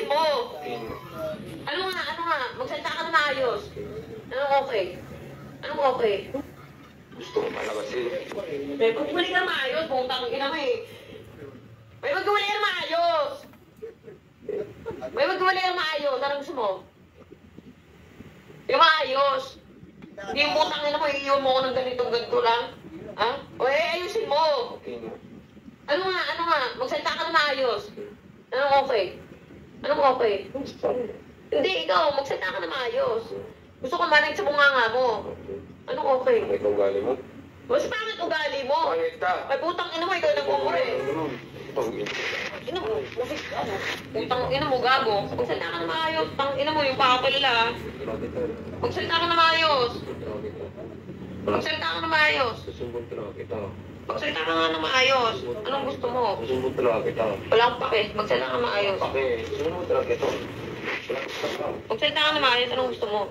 ayusin mo? Ano nga? Magsalita ka na maayos. Anong okay? Anong okay? Gusto ko malabas eh. May pagkuli ka na maayos, butang ina mo eh. May magkuli ka na maayos. May magkuli ka na maayos. Anong gusto mo? Yung maayos. Hindi yung butang ina mo, iiwan mo ko ng ganito lang. Ha? O ayusin mo. Ano nga? Magsalita ka na maayos. Anong okay? Anong okay? Hindi, ikaw, magsalita ka na maayos. Gusto ko manay sa bunganga mo. Anong okay? Pangit ang ugali mo. Mas pangit ugali mo. Pangit ka. Ay, putang ina mo, ikaw nagmumura eh. Ina mo, putang ina mo, gago. Magsalita ka na maayos. Tang ina mo, yung pakapalala. Magsalita ka na maayos. Magsalita ka na maayos. Susumbong talaga kita. Magsalita ka nga na maayos. Anong gusto mo? Susumbong talaga kita. Wala akong pake. Magsalita ka na maayos. Pake, susumbong talaga kita. Magsalita ka na maayos. Anong gusto mo?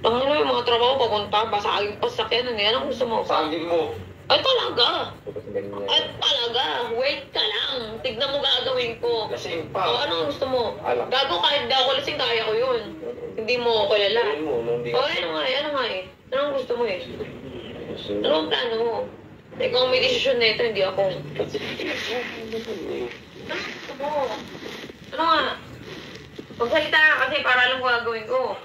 Ang ano yung mga trabaho papunta, basagin pa sa sakyan. Anong gusto mo? Saging mo. Ay talaga. Ay talaga. Wait ka lang. Tignan mo gagawin ko. Lasing O pa. anong gusto mo? Alam. Gago kahit di ako lasing, kaya ko yun. Hindi mo ako kilala. Gawin mo, nung di O ano nga eh. Anong gusto mo eh? Ano ang plano mo? Ikaw ang may desisyon na ito, hindi ako. Anong gusto mo? Ano nga? Magsalita ka kasi para alam ko gagawin ko.